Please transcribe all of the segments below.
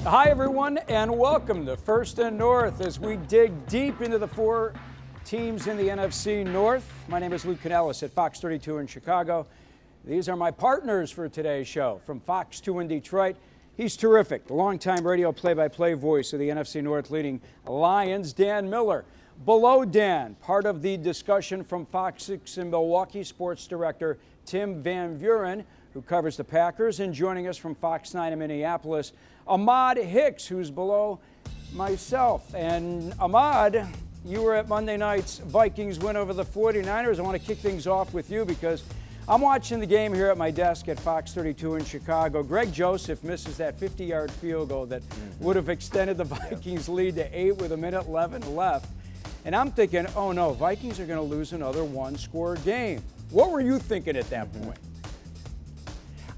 Hi, everyone, and welcome to First and North as we dig deep into the four teams in the NFC North. My name is Lou Canellis at Fox 32 in Chicago. These are my partners for today's show. From Fox 2 in Detroit, he's terrific, the longtime radio play-by-play voice of the NFC North leading Lions, Dan Miller. Below Dan, part of the discussion from Fox 6 in Milwaukee, sports director Tim Van Vuren, who covers the Packers, and joining us from Fox 9 in Minneapolis, Ahmad Hicks, who's below myself. And Ahmad, you were at Monday night's Vikings win over the 49ers. I want to kick things off with you because I'm watching the game here at my desk at Fox 32 in Chicago. Greg Joseph misses that 50-yard field goal that would have extended the Vikings lead to 8 with 1:11 left. And I'm thinking, oh no, Vikings are going to lose another one-score game. What were you thinking at that point?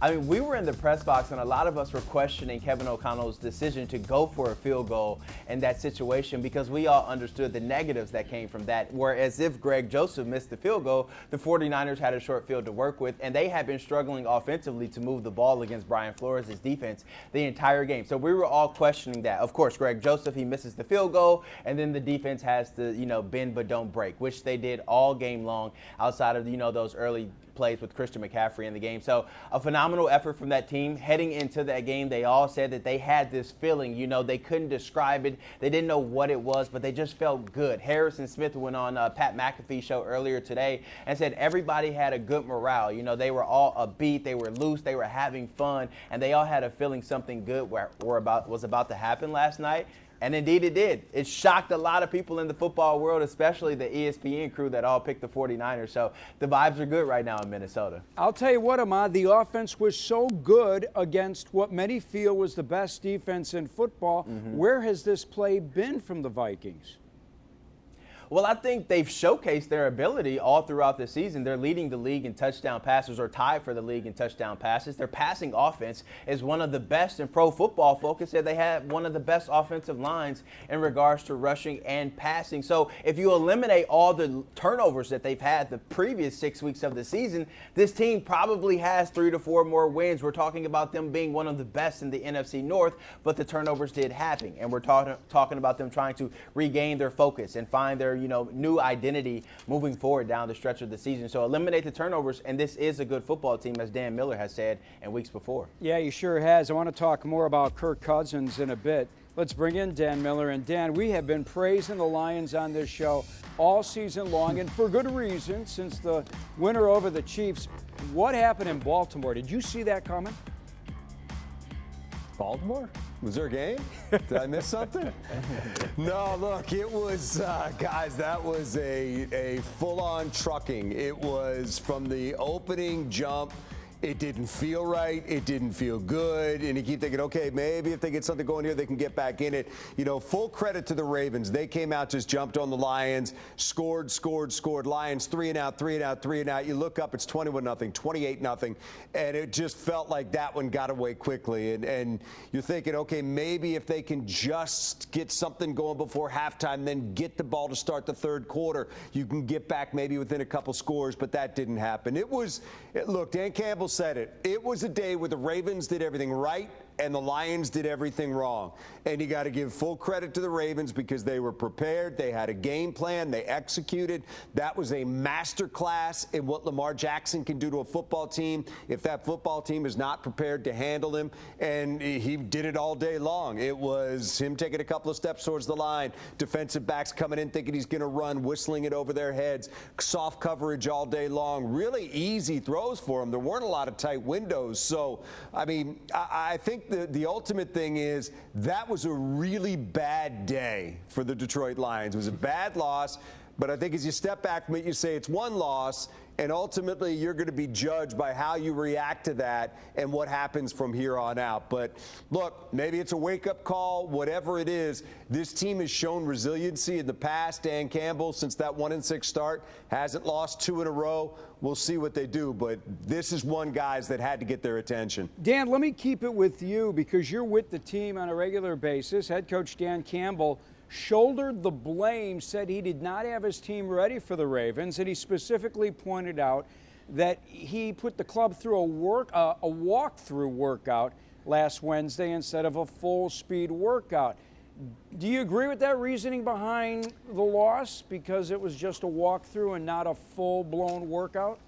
I mean, we were in the press box, and a lot of us were questioning Kevin O'Connell's decision to go for a field goal in that situation because we all understood the negatives that came from that. Whereas if Greg Joseph missed the field goal, the 49ers had a short field to work with, and they had been struggling offensively to move the ball against Brian Flores' defense the entire game. So we were all questioning that. Of course, Greg Joseph, he misses the field goal, and then the defense has to, bend but don't break, which they did all game long outside of, those early plays with Christian McCaffrey in the game. So a phenomenal effort from that team. Heading into that game, they all said that they had this feeling, they couldn't describe it. They didn't know what it was, but they just felt good. Harrison Smith went on Pat McAfee's show earlier today and said everybody had a good morale. They were all upbeat, they were loose, they were having fun, and they all had a feeling something good was about to happen last night. And indeed it did. It shocked a lot of people in the football world, especially the ESPN crew that all picked the 49ers. So the vibes are good right now in Minnesota. I'll tell you what, Ahmad, the offense was so good against what many feel was the best defense in football. Where has this play been from the Vikings? Well, I think they've showcased their ability all throughout the season. They're leading the league in touchdown passes, or tied for the league in touchdown passes. Their passing offense is one of the best in Pro Football Focus. They have one of the best offensive lines in regards to rushing and passing. So if you eliminate all the turnovers that they've had the previous 6 weeks of the season, this team probably has 3 to 4 more wins. We're talking about them being one of the best in the NFC North, but the turnovers did happen. And we're talking about them trying to regain their focus and find their new identity moving forward down the stretch of the season. So eliminate the turnovers, and this is a good football team, as Dan Miller has said in weeks before. Yeah, he sure has. I want to talk more about Kirk Cousins in a bit. Let's bring in Dan Miller. And Dan, we have been praising the Lions on this show all season long, and for good reason, since the winner over the Chiefs. What happened in Baltimore? Did you see that coming? Baltimore? Was there a game? Did I miss something? No, look, it was, guys, that was a full-on trucking. It was from the opening jump. It didn't feel right. It didn't feel good. And you keep thinking, okay, maybe if they get something going here, they can get back in it. Full credit to the Ravens. They came out, just jumped on the Lions, scored. Lions 3 and out. You look up, it's 21-0, 28-0. And it just felt like that one got away quickly. And you're thinking, okay, maybe if they can just get something going before halftime, then get the ball to start the third quarter, you can get back maybe within a couple scores. But that didn't happen. Look, Dan Campbell said it. It was a day where the Ravens did everything right and the Lions did everything wrong. And you got to give full credit to the Ravens because they were prepared. They had a game plan. They executed. That was a master class in what Lamar Jackson can do to a football team if that football team is not prepared to handle him. And he did it all day long. It was him taking a couple of steps towards the line, defensive backs coming in thinking he's going to run, whistling it over their heads, soft coverage all day long, really easy throws for him. There weren't a lot of tight windows. So, I think the ultimate thing is that was a really bad day for the Detroit Lions. It was a bad loss, but I think as you step back from it, you say it's one loss, and ultimately you're going to be judged by how you react to that and what happens from here on out. But look, maybe it's a wake-up call, whatever it is. This team has shown resiliency in the past. Dan Campbell, since that 1-6 start, hasn't lost 2 in a row. We'll see what they do, but this is one, guys, that had to get their attention. Dan, let me keep it with you because you're with the team on a regular basis. Head coach Dan Campbell shouldered the blame, said he did not have his team ready for the Ravens, and he specifically pointed out that he put the club through a walkthrough workout last Wednesday instead of a full-speed workout. Do you agree with that reasoning behind the loss because it was just a walkthrough and not a full-blown workout?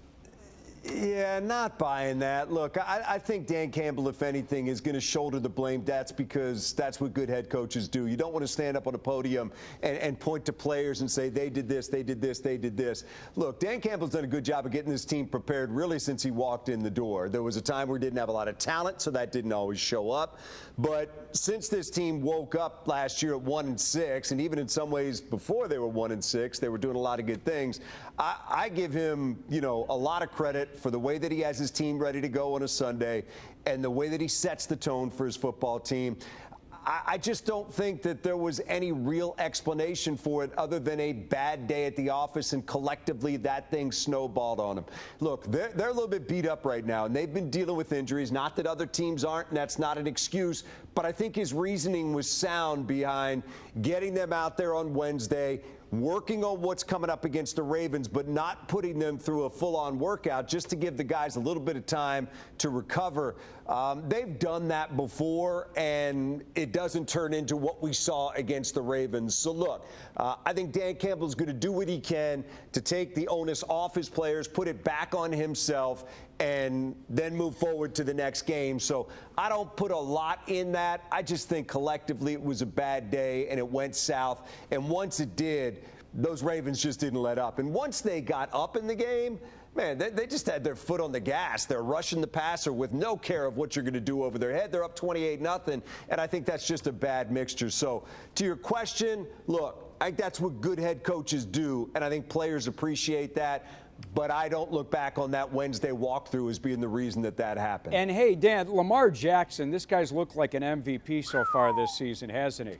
Yeah, not buying that. Look, I think Dan Campbell, if anything, is going to shoulder the blame. That's because that's what good head coaches do. You don't want to stand up on a podium and point to players and say they did this, they did this, they did this. Look, Dan Campbell's done a good job of getting this team prepared really since he walked in the door. There was a time where he didn't have a lot of talent, so that didn't always show up. But since this team woke up last year at 1-6, and even in some ways before they were 1-6, they were doing a lot of good things. I give him, a lot of credit for the way that he has his team ready to go on a Sunday and the way that he sets the tone for his football team. I just don't think that there was any real explanation for it other than a bad day at the office, and collectively that thing snowballed on them. Look, they're a little bit beat up right now, and they've been dealing with injuries. Not that other teams aren't, and that's not an excuse, but I think his reasoning was sound behind getting them out there on Wednesday, working on what's coming up against the Ravens, but not putting them through a full-on workout just to give the guys a little bit of time to recover. They've done that before, and it doesn't turn into what we saw against the Ravens. So, look, I think Dan Campbell's going to do what he can to take the onus off his players, put it back on himself, and then move forward to the next game. So I don't put a lot in that. I just think collectively it was a bad day, and it went south. And once it did, those Ravens just didn't let up. And once they got up in the game, man, they just had their foot on the gas. They're rushing the passer with no care of what you're going to do over their head. They're up 28-0, and I think that's just a bad mixture. So to your question, look, I think that's what good head coaches do, and I think players appreciate that. But I don't look back on that Wednesday walkthrough as being the reason that happened. And, hey, Dan, Lamar Jackson, this guy's looked like an MVP so far this season, hasn't he?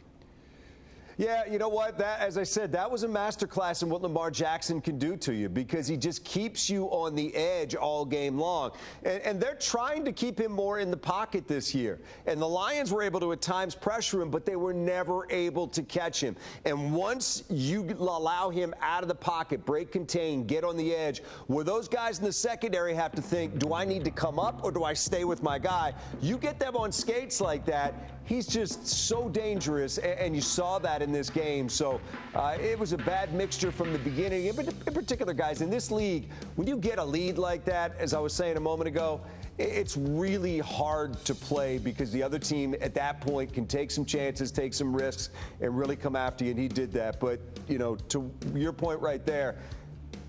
Yeah, you know what? As I said, that was a masterclass in what Lamar Jackson can do to you, because he just keeps you on the edge all game long. And they're trying to keep him more in the pocket this year. And the Lions were able to at times pressure him, but they were never able to catch him. And once you allow him out of the pocket, break, contain, get on the edge, where those guys in the secondary have to think, do I need to come up or do I stay with my guy? You get them on skates like that, he's just so dangerous, and you saw that in this game. So it was a bad mixture from the beginning. In particular, guys, in this league, when you get a lead like that, as I was saying a moment ago, it's really hard to play because the other team at that point can take some chances, take some risks, and really come after you, and he did that. But, to your point right there,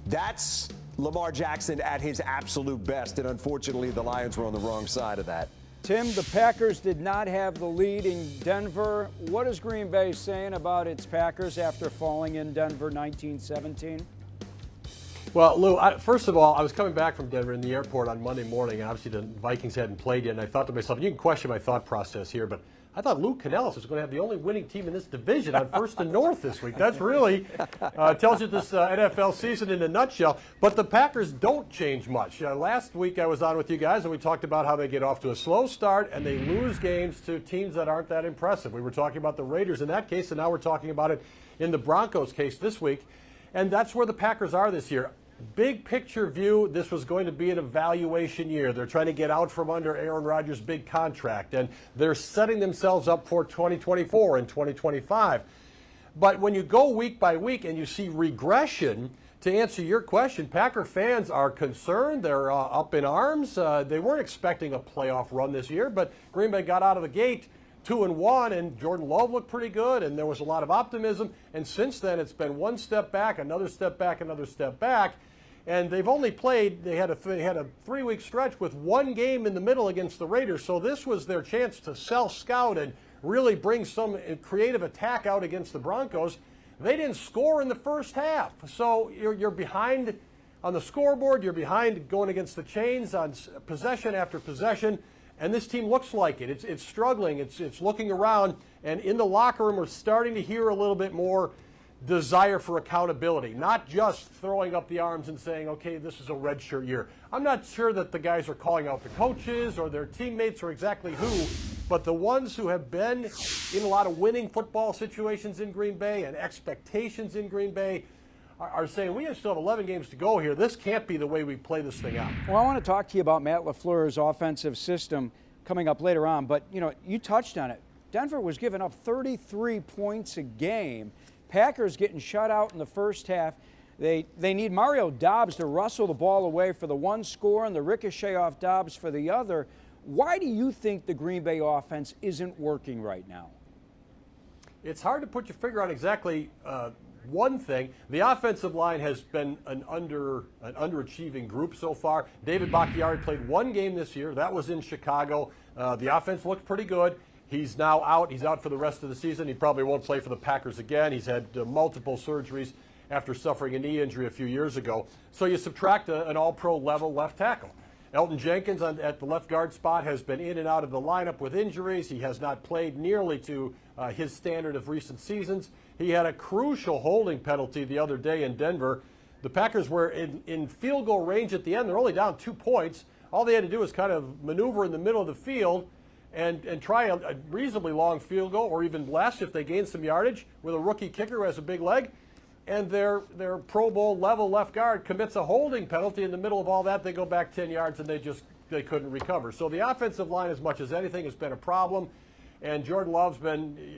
that's Lamar Jackson at his absolute best, and unfortunately the Lions were on the wrong side of that. Tim, the Packers did not have the lead in Denver. What is Green Bay saying about its Packers after falling in Denver 19-17? Well, Lou, first of all, I was coming back from Denver in the airport on Monday morning, and obviously the Vikings hadn't played yet, and I thought to myself, you can question my thought process here, but I thought Lou Canellis was going to have the only winning team in this division on First and North this week. That's really tells you this NFL season in a nutshell. But the Packers don't change much. Last week I was on with you guys, and we talked about how they get off to a slow start and they lose games to teams that aren't that impressive. We were talking about the Raiders in that case, and now we're talking about it in the Broncos case this week. And that's where the Packers are this year. Big picture view, this was going to be an evaluation year. They're trying to get out from under Aaron Rodgers' big contract, and they're setting themselves up for 2024 and 2025. But when you go week by week and you see regression, to answer your question, Packer fans are concerned. They're up in arms. They weren't expecting a playoff run this year, but Green Bay got out of the gate 2-1, and Jordan Love looked pretty good, and there was a lot of optimism. And since then, it's been one step back, another step back, another step back. And they've only played, they had a 3-week stretch with one game in the middle against the Raiders. So this was their chance to self-scout and really bring some creative attack out against the Broncos. They didn't score in the first half. So you're behind on the scoreboard. You're behind going against the chains on possession after possession. And this team looks like it. It's struggling. It's looking around. And in the locker room, we're starting to hear a little bit more desire for accountability, not just throwing up the arms and saying, okay, this is a redshirt year. I'm not sure that the guys are calling out the coaches or their teammates or exactly who, but the ones who have been in a lot of winning football situations in Green Bay and expectations in Green Bay are saying, we still have 11 games to go here. This can't be the way we play this thing out. Well, I want to talk to you about Matt LaFleur's offensive system. coming up later on. But, you know, you touched on it. Denver was giving up 33 points a game. Packers getting shut out in the first half. They need Mario Dobbs to wrestle the ball away for the one score and the ricochet off Dobbs for the other. Why do you think the Green Bay offense isn't working right now? It's hard to put your finger on exactly one thing. The offensive line has been an underachieving group so far. David Bakhtiari played one game this year. That was in Chicago. The offense looked pretty good. He's now out. He's out for the rest of the season. He probably won't play for the Packers again. He's had multiple surgeries after suffering a knee injury a few years ago. So you subtract an all-pro level left tackle. Elton Jenkins at the left guard spot has been in and out of the lineup with injuries. He has not played nearly to his standard of recent seasons. He had a crucial holding penalty the other day in Denver. The Packers were in field goal range at the end. They're only down 2 points. All they had to do was kind of maneuver in the middle of the field and try a reasonably long field goal, or even less if they gain some yardage, with a rookie kicker who has a big leg. And their Pro Bowl level left guard commits a holding penalty in the middle of all that. They go back 10 yards and they couldn't recover. So the offensive line, as much as anything, has been a problem. And Jordan Love's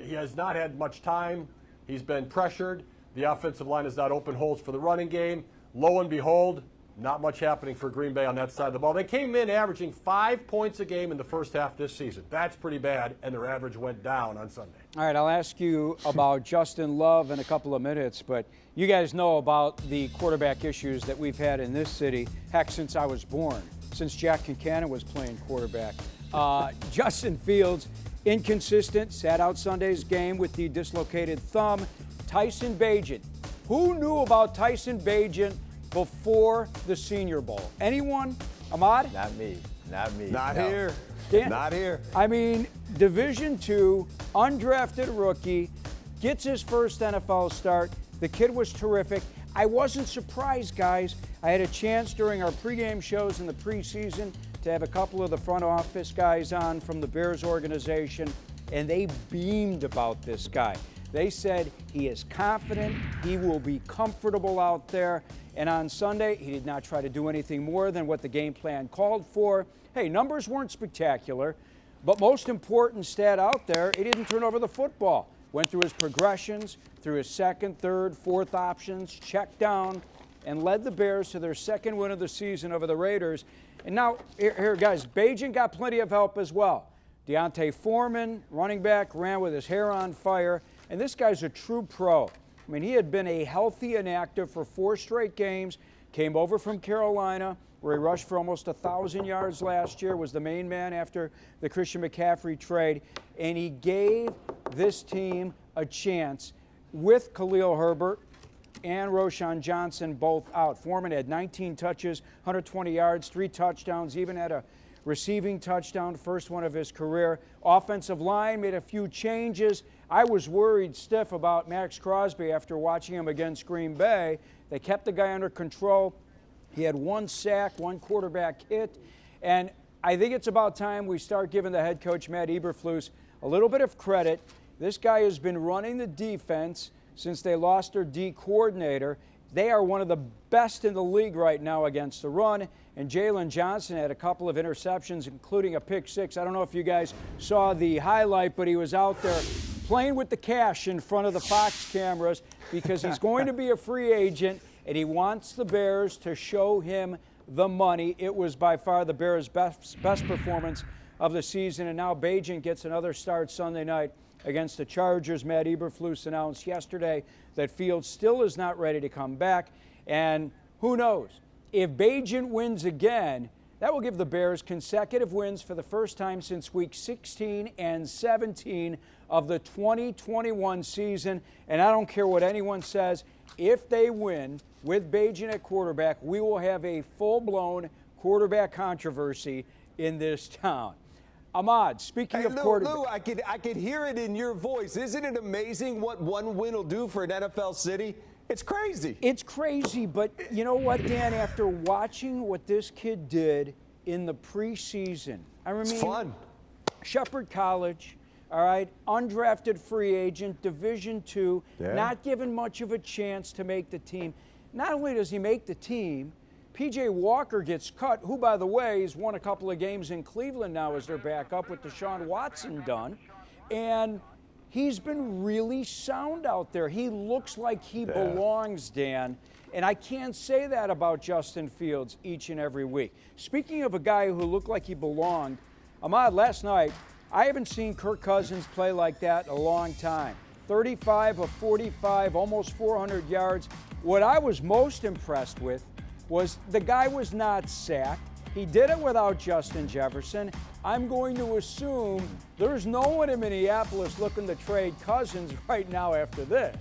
he has not had much time. He's been pressured. The offensive line has not opened holes for the running game. Lo and behold, not much happening for Green Bay on that side of the ball. They came in averaging 5 points a game in the first half this season. That's pretty bad, and their average went down on Sunday. All right, I'll ask you about Justin Love in a couple of minutes, but you guys know about the quarterback issues that we've had in this city, heck, since I was born, since Jack Concannon was playing quarterback. Justin Fields, inconsistent, sat out Sunday's game with the dislocated thumb. Tyson Bagent. Who knew about Tyson Bagent before the Senior Bowl? Anyone? Ahmad? Not me. Not me. Not No. here. Dan? Not here. I mean, Division II, undrafted rookie, gets his first NFL start. The kid was terrific. I wasn't surprised, guys. I had a chance during our pregame shows in the preseason to have a couple of the front office guys on from the Bears organization, and they beamed about this guy. They said he is confident, he will be comfortable out there, and on Sunday, he did not try to do anything more than what the game plan called for. Hey, numbers weren't spectacular, but most important stat out there, he didn't turn over the football. Went through his progressions, through his second, third, fourth options, checked down, and led the Bears to their second win of the season over the Raiders. And now, here guys, Bagent got plenty of help as well. Deontay Foreman, running back, ran with his hair on fire. And this guy's a true pro. I mean, he had been a healthy and active for 4 straight games, came over from Carolina, where he rushed for almost 1,000 yards last year, was the main man after the Christian McCaffrey trade, and he gave this team a chance with Khalil Herbert and Roschon Johnson both out. Foreman had 19 touches, 120 yards, 3 touchdowns, even had a receiving touchdown, first one of his career. Offensive line made a few changes. I was worried stiff about Max Crosby after watching him against Green Bay. They kept the guy under control. He had 1 sack, 1 quarterback hit, and I think it's about time we start giving the head coach, Matt Eberflus, a little bit of credit. This guy has been running the defense since they lost their D coordinator. They are one of the best in the league right now against the run, and Jalen Johnson had a couple of interceptions, including a pick 6. I don't know if you guys saw the highlight, but he was out there playing with the cash in front of the Fox cameras because he's going to be a free agent, and he wants the Bears to show him the money. It was by far the Bears' best performance of the season, and now Bagent gets another start Sunday night against the Chargers. Matt Eberflus announced yesterday that Fields still is not ready to come back, and who knows? If Bagent wins again, that will give the Bears consecutive wins for the first time since week 16 and 17 of the 2021 season, and I don't care what anyone says, if they win with Bagent at quarterback, we will have a full-blown quarterback controversy in this town. Ahmad, speaking of quarterback. Lou, I could hear it in your voice. Isn't it amazing what one win will do for an NFL city? It's crazy. It's crazy, but you know what, Dan? After watching what this kid did in the preseason, I mean, it's fun. Shepherd College, all right, undrafted free agent, Division II, not given much of a chance to make the team. Not only does he make the team, P.J. Walker gets cut, who, by the way, has won a couple of games in Cleveland now as their backup with Deshaun Watson done. And he's been really sound out there. He looks like he belongs, Dan. And I can't say that about Justin Fields each and every week. Speaking of a guy who looked like he belonged, Ahmad, last night, I haven't seen Kirk Cousins play like that in a long time. 35 of 45, almost 400 yards. What I was most impressed with was the guy was not sacked. He did it without Justin Jefferson. I'm going to assume there's no one in Minneapolis looking to trade Cousins right now after this.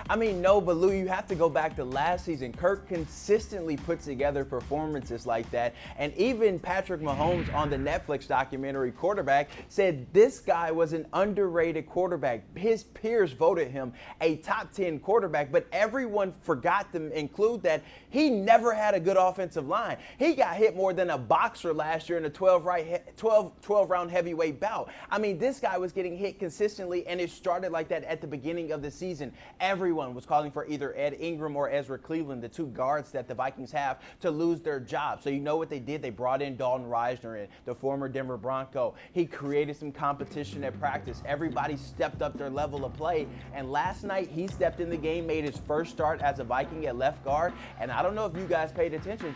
I mean, no, but Lou, you have to go back to last season. Kirk consistently puts together performances like that. And even Patrick Mahomes on the Netflix documentary Quarterback said this guy was an underrated quarterback. His peers voted him a top 10 quarterback, but everyone forgot to include that he never had a good offensive line. He got hit more than a boxer last year in a 12-round heavyweight bout. I mean, this guy was getting hit consistently, and it started like that at the beginning of the season. Everyone was calling for either Ed Ingram or Ezra Cleveland, the two guards that the Vikings have, to lose their job. So you know what they did? They brought in Dalton Risner, the former Denver Bronco. He created some competition at practice. Everybody stepped up their level of play. And last night, he stepped in the game, made his first start as a Viking at left guard. And I don't know if you guys paid attention,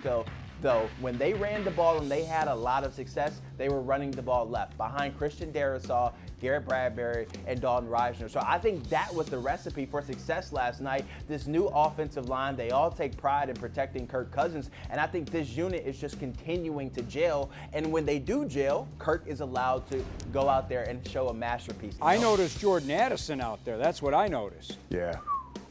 though, when they ran the ball and they had a lot of success, they were running the ball left behind Christian Darrisaw, Garrett Bradbury, and Dalton Risner. So I think that was the recipe for success last night. This new offensive line, they all take pride in protecting Kirk Cousins, and I think this unit is just continuing to gel. And when they do gel, Kirk is allowed to go out there and show a masterpiece. I noticed Jordan Addison out there. That's what I noticed. Yeah.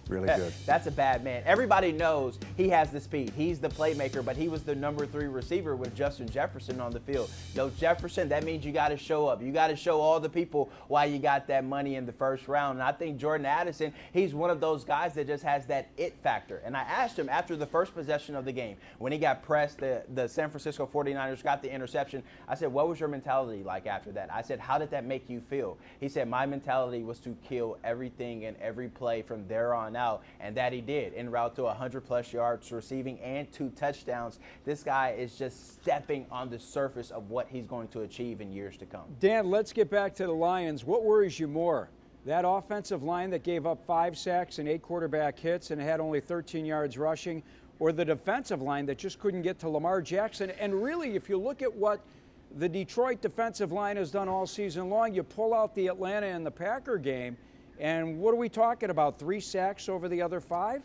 Really good. That's a bad man. Everybody knows he has the speed. He's the playmaker, but he was the number 3 receiver with Justin Jefferson on the field. No Jefferson, that means you got to show up. You got to show all the people why you got that money in the first round. And I think Jordan Addison, he's one of those guys that just has that it factor. And I asked him after the first possession of the game, when he got pressed, the San Francisco 49ers got the interception. I said, what was your mentality like after that? I said, how did that make you feel? He said, my mentality was to kill everything and every play from there on out, and that he did, en route to 100-plus yards receiving and 2 touchdowns. This guy is just stepping on the surface of what he's going to achieve in years to come. Dan, let's get back to the Lions. What worries you more? That offensive line that gave up 5 sacks and 8 quarterback hits and had only 13 yards rushing, or the defensive line that just couldn't get to Lamar Jackson? And really, if you look at what the Detroit defensive line has done all season long, you pull out the Atlanta and the Packer game, and what are we talking about, 3 sacks over the other 5?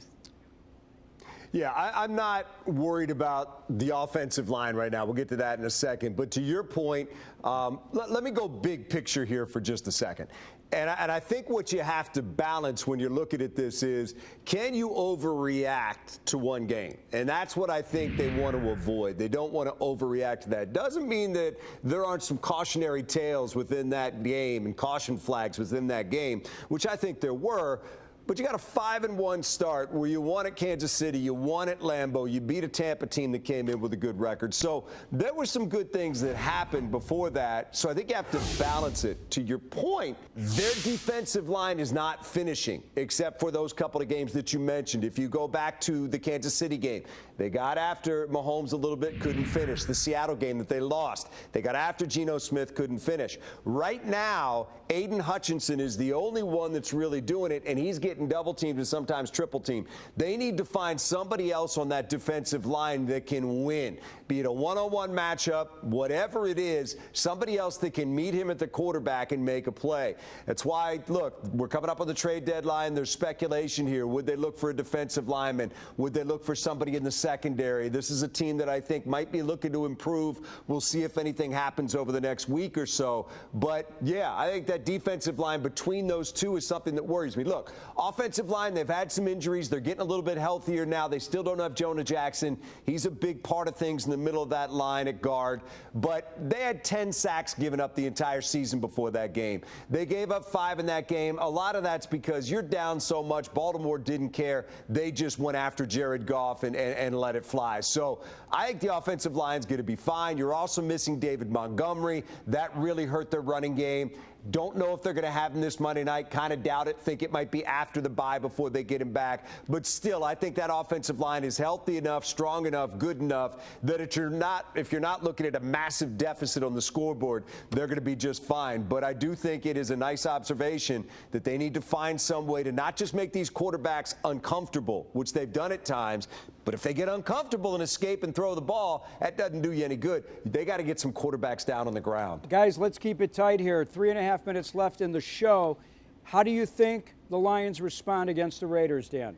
Yeah, I'm not worried about the offensive line right now. We'll get to that in a second. But to your point, let me go big picture here for just a second. And I think what you have to balance when you're looking at this is, can you overreact to one game? And that's what I think they want to avoid. They don't want to overreact to that. Doesn't mean that there aren't some cautionary tales within that game and caution flags within that game, which I think there were. But you got a 5-1 start where you won at Kansas City, you won at Lambeau, you beat a Tampa team that came in with a good record. So there were some good things that happened before that. So I think you have to balance it. To your point, their defensive line is not finishing, except for those couple of games that you mentioned. If you go back to the Kansas City game, they got after Mahomes a little bit, couldn't finish. The Seattle game that they lost, they got after Geno Smith, couldn't finish. Right now, Aiden Hutchinson is the only one that's really doing it, and he's getting double teamed and sometimes triple teamed. They need to find somebody else on that defensive line that can win, be it a one-on-one matchup, whatever it is, somebody else that can meet him at the quarterback and make a play. That's why, look, we're coming up on the trade deadline. There's speculation here. Would they look for a defensive lineman? Would they look for somebody in the secondary? This is a team that I think might be looking to improve. We'll see if anything happens over the next week or so. But, yeah, I think that defensive line between those two is something that worries me. Look, offensive line, they've had some injuries. They're getting a little bit healthier now. They still don't have Jonah Jackson. He's a big part of things in the middle of that line at guard. But they had 10 sacks given up the entire season before that game. They gave up 5 in that game. A lot of that's because you're down so much. Baltimore didn't care. They just went after Jared Goff and let it fly. So I think the offensive line's going to be fine. You're also missing David Montgomery. That really hurt their running game. Don't know if they're going to have him this Monday night. Kind of doubt it. Think it might be after the bye before they get him back. But still, I think that offensive line is healthy enough, strong enough, good enough that if you're not looking at a massive deficit on the scoreboard, they're going to be just fine. But I do think it is a nice observation that they need to find some way to not just make these quarterbacks uncomfortable, which they've done at times, but if they get uncomfortable and escape and throw the ball, that doesn't do you any good. They got to get some quarterbacks down on the ground. Guys, let's keep it tight here. 3.5 minutes left in the show. How do you think the Lions respond against the Raiders, Dan?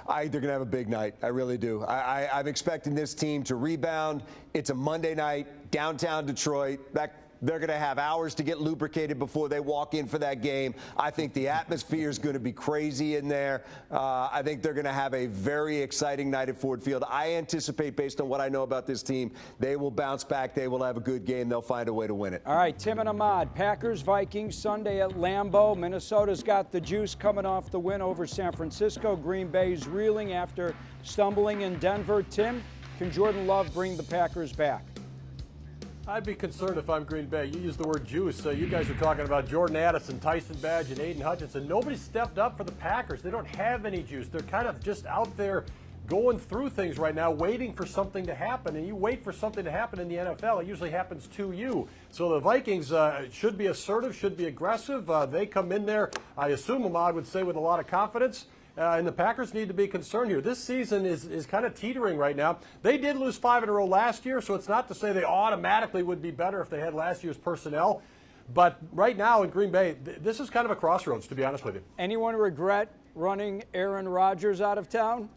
They're going to have a big night. I really do. I'm expecting this team to rebound. It's a Monday night, downtown Detroit. They're going to have hours to get lubricated before they walk in for that game. I think the atmosphere is going to be crazy in there. I think they're going to have a very exciting night at Ford Field. I anticipate, based on what I know about this team, they will bounce back. They will have a good game. They'll find a way to win it. All right, Tim and Ahmad, Packers, Vikings, Sunday at Lambeau. Minnesota's got the juice coming off the win over San Francisco. Green Bay's reeling after stumbling in Denver. Tim, can Jordan Love bring the Packers back? I'd be concerned if I'm Green Bay. You used the word juice. You guys are talking about Jordan Addison, Tyson Bagent, Aiden Hutchinson. Nobody stepped up for the Packers. They don't have any juice. They're kind of just out there going through things right now, waiting for something to happen. And you wait for something to happen in the NFL, it usually happens to you. So the Vikings should be assertive, should be aggressive. They come in there, I assume Ahmad would say, with a lot of confidence. And the Packers need to be concerned here. This season is kind of teetering right now. They did lose 5 in a row last year, so it's not to say they automatically would be better if they had last year's personnel. But right now in Green Bay, this is kind of a crossroads, to be honest with you. Anyone regret running Aaron Rodgers out of town?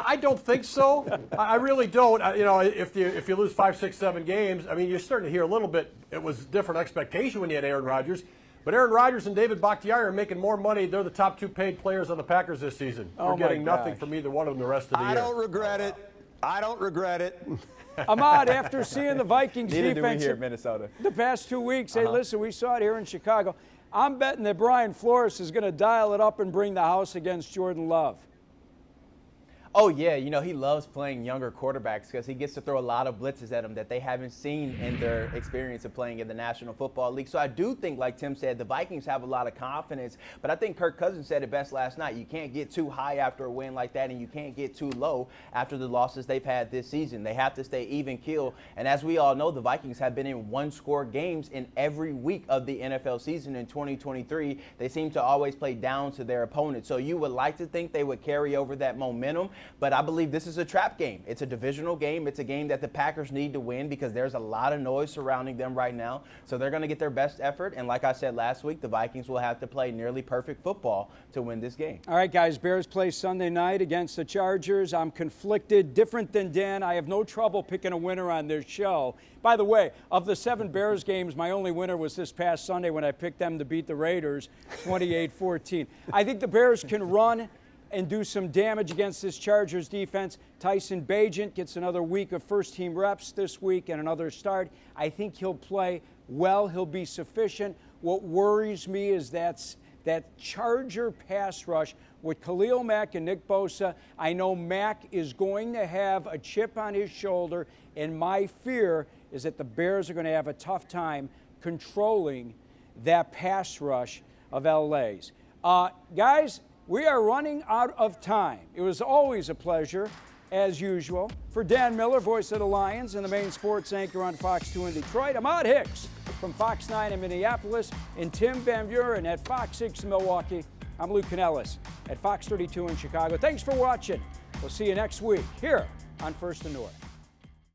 I don't think so. I really don't. If you lose 5, 6, 7 games, I mean, you're starting to hear a little bit. It was different expectation when you had Aaron Rodgers. But Aaron Rodgers and David Bakhtiari are making more money. They're the top 2 paid players on the Packers this season. They're getting nothing from either one of them the rest of the year. I don't regret it. I don't regret it. Ahmad, after seeing the Vikings Neither do we defense here in Minnesota. the past 2 weeks, hey, listen, we saw it here in Chicago. I'm betting that Brian Flores is going to dial it up and bring the house against Jordan Love. Oh, yeah. He loves playing younger quarterbacks because he gets to throw a lot of blitzes at them that they haven't seen in their experience of playing in the National Football League. So I do think, like Tim said, the Vikings have a lot of confidence. But I think Kirk Cousins said it best last night. You can't get too high after a win like that, and you can't get too low after the losses they've had this season. They have to stay even keel. And as we all know, the Vikings have been in one-score games in every week of the NFL season in 2023. They seem to always play down to their opponent. So you would like to think they would carry over that momentum. But I believe this is a trap game. It's a divisional game. It's a game that the Packers need to win because there's a lot of noise surrounding them right now. So they're going to get their best effort. And like I said last week, the Vikings will have to play nearly perfect football to win this game. All right, guys, Bears play Sunday night against the Chargers. I'm conflicted. Different than Dan, I have no trouble picking a winner on this show. By the way, of the 7 Bears games, my only winner was this past Sunday when I picked them to beat the Raiders 28-14. I think the Bears can run and do some damage against this Chargers defense. Tyson Bagent gets another week of first-team reps this week and another start. I think he'll play well. He'll be sufficient. What worries me is that Charger pass rush with Khalil Mack and Nick Bosa. I know Mack is going to have a chip on his shoulder, and my fear is that the Bears are going to have a tough time controlling that pass rush of LA's. Guys, we are running out of time. It was always a pleasure, as usual. For Dan Miller, voice of the Lions, and the main sports anchor on Fox 2 in Detroit, Ahmad Hicks from Fox 9 in Minneapolis, and Tim Van Buren at Fox 6 in Milwaukee. I'm Lou Canellis at Fox 32 in Chicago. Thanks for watching. We'll see you next week here on First and North.